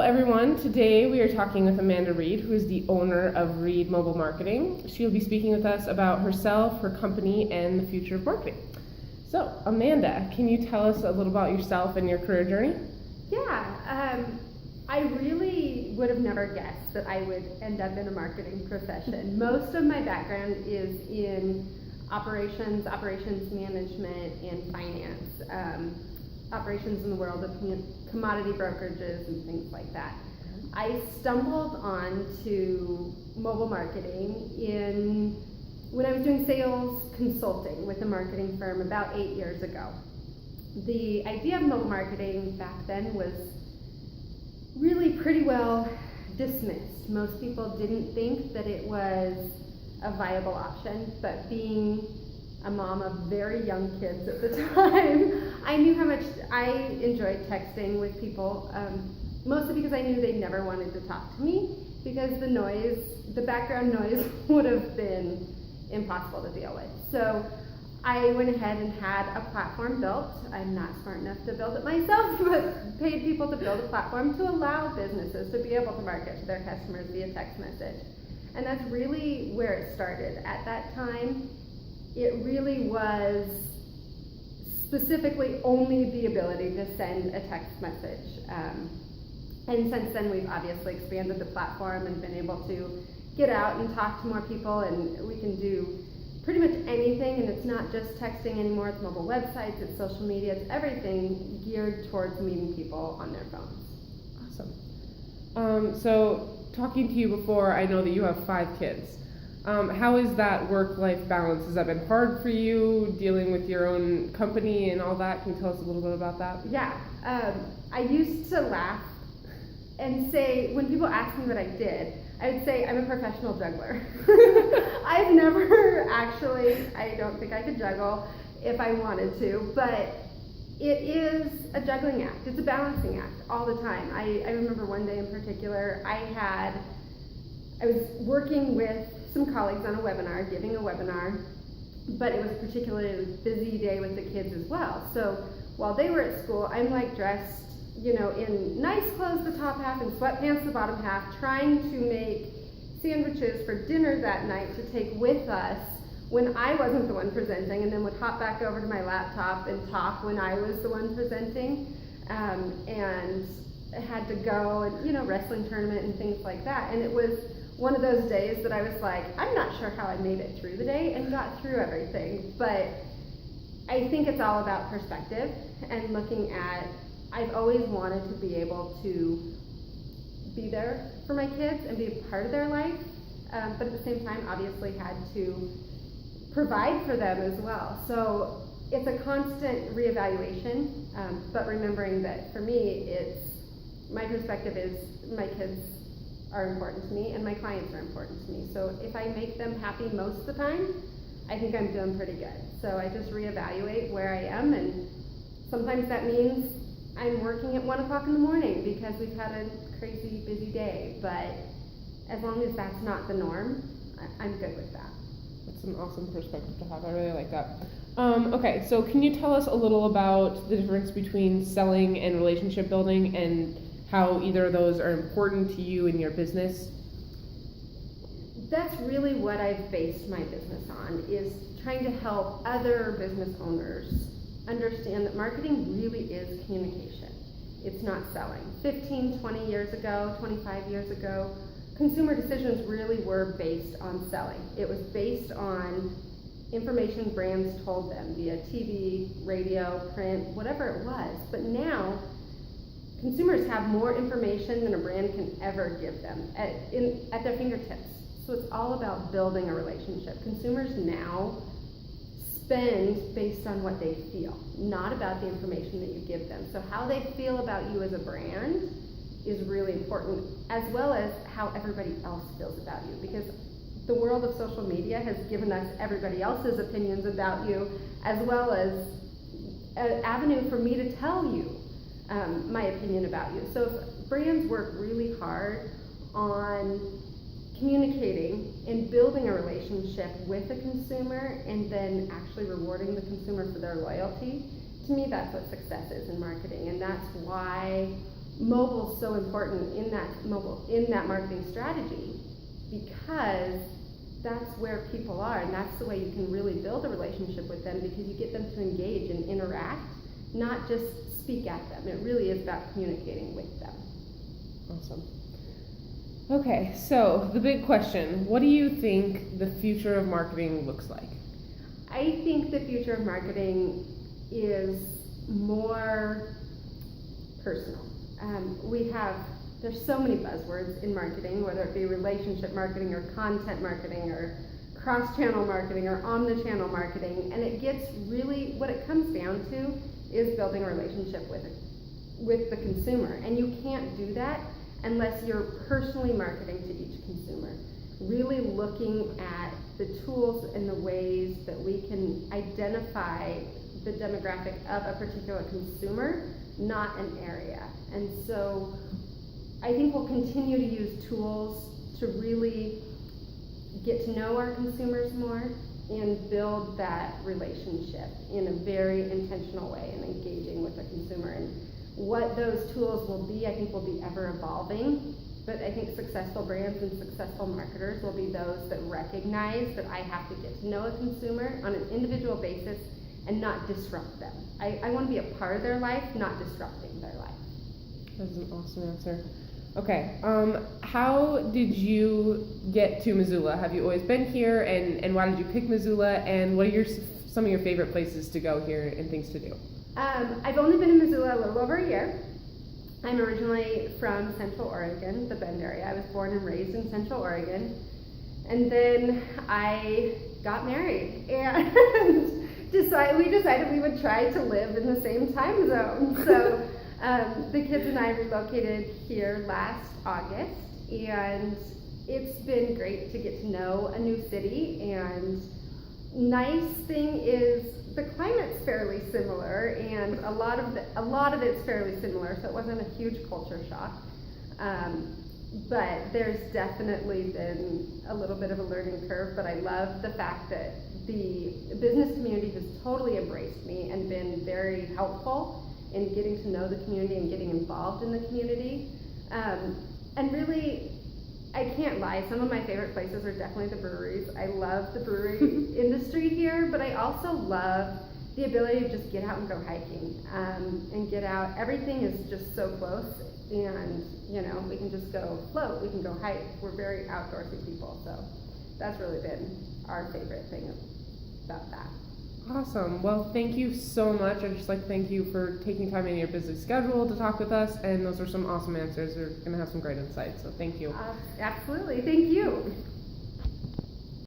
everyone. Today we are talking with Amanda Reed, who is the owner of Reed Mobile Marketing. She'll be speaking with us about herself, her company, and the future of marketing. So, Amanda, can you tell us a little about yourself and your career journey? Yeah, I really would have never guessed that I would end up in a marketing profession. Most of my background is in operations management, and finance. Operations in the world of commodity brokerages and things like that. I stumbled onto mobile marketing when I was doing sales consulting with a marketing firm about 8 years ago. The idea of mobile marketing back then was really pretty well dismissed. Most people didn't think that it was a viable option, but being a mom of very young kids at the time, I knew how much I enjoyed texting with people, mostly because I knew they never wanted to talk to me because the background noise would have been impossible to deal with. So I went ahead and had a platform built. I'm not smart enough to build it myself, but paid people to build a platform to allow businesses to be able to market to their customers via text message. And that's really where it started. At that time, it really was specifically only the ability to send a text message. And since then, we've obviously expanded the platform and been able to get out and talk to more people, and we can do pretty much anything, and it's not just texting anymore, it's mobile websites, it's social media, it's everything geared towards meeting people on their phones. Awesome. So talking to you before, I know that you have 5 kids. How is that work-life balance? Has that been hard for you, dealing with your own company and all that? Can you tell us a little bit about that? Yeah, I used to laugh and say, when people ask me what I did, I would say I'm a professional juggler. I've never actually, I don't think I could juggle if I wanted to, but it is a juggling act. It's a balancing act all the time. I remember one day in particular, I was working with some colleagues on a webinar, giving a webinar, but it was a particularly busy day with the kids as well. So while they were at school, I'm like dressed, in nice clothes the top half and sweatpants the bottom half, trying to make sandwiches for dinner that night to take with us when I wasn't the one presenting, and then would hop back over to my laptop and talk when I was the one presenting, and had to go and, wrestling tournament and things like that. And it was one of those days that I was like, I'm not sure how I made it through the day and got through everything, but I think it's all about perspective and looking at, I've always wanted to be able to be there for my kids and be a part of their life, but at the same time obviously had to provide for them as well. So it's a constant reevaluation, but remembering that for me, my perspective is my kids are important to me and my clients are important to me. So if I make them happy most of the time, I think I'm doing pretty good. So I just reevaluate where I am, and sometimes that means I'm working at 1 o'clock in the morning because we've had a crazy busy day, but as long as that's not the norm, I'm good with that. That's an awesome perspective to have. I really like that. Okay, so can you tell us a little about the difference between selling and relationship building, and how either of those are important to you in your business? That's really what I've based my business on, is trying to help other business owners understand that marketing really is communication. It's not selling. 15, 20 years ago, 25 years ago, consumer decisions really were based on selling. It was based on information brands told them via TV, radio, print, whatever it was. But now, consumers have more information than a brand can ever give them at their fingertips. So it's all about building a relationship. Consumers now spend based on what they feel, not about the information that you give them. So how they feel about you as a brand is really important, as well as how everybody else feels about you, because the world of social media has given us everybody else's opinions about you, as well as an avenue for me to tell you my opinion about you. So if brands work really hard on communicating and building a relationship with the consumer and then actually rewarding the consumer for their loyalty, to me that's what success is in marketing. And that's why mobile's so important in that marketing strategy, because that's where people are, and that's the way you can really build a relationship with them, because you get them to engage and interact, not just speak at them. It really is about communicating with them. Awesome. Okay, so the big question, what do you think the future of marketing looks like? I think the future of marketing is more personal. There's so many buzzwords in marketing, whether it be relationship marketing or content marketing or cross-channel marketing or omni-channel marketing, and it gets really, what it comes down to is building a relationship with the consumer, and you can't do that unless you're personally marketing to each consumer, really looking at the tools and the ways that we can identify the demographic of a particular consumer, not an area. And so I think we'll continue to use tools to really get to know our consumers more and build that relationship in a very intentional way and engaging with the consumer. And what those tools will be, I think, will be ever evolving. But I think successful brands and successful marketers will be those that recognize that I have to get to know a consumer on an individual basis and not disrupt them. I want to be a part of their life, not disrupting their life. That's an awesome answer. Okay, how did you get to Missoula? Have you always been here, and why did you pick Missoula, and what are some of your favorite places to go here and things to do? I've only been in Missoula a little over a year. I'm originally from Central Oregon, the Bend area. I was born and raised in Central Oregon, and then I got married, and we decided we would try to live in the same time zone. So the kids and I relocated here last August, and it's been great to get to know a new city. And nice thing is the climate's fairly similar, and a lot of it's fairly similar, so it wasn't a huge culture shock. But there's definitely been a little bit of a learning curve, but I love the fact that the business community has totally embraced me and been very helpful in getting to know the community and getting involved in the community. And really, I can't lie, some of my favorite places are definitely the breweries. I love the brewery industry here, but I also love the ability to just get out and go hiking, and get out. Everything is just so close, and we can just go float, we can go hike. We're very outdoorsy people, so that's really been our favorite thing about that. Awesome. Well, thank you so much. I'd just like to thank you for taking time in your busy schedule to talk with us, and those are some awesome answers. You're going to have some great insights, so thank you. Absolutely. Thank you.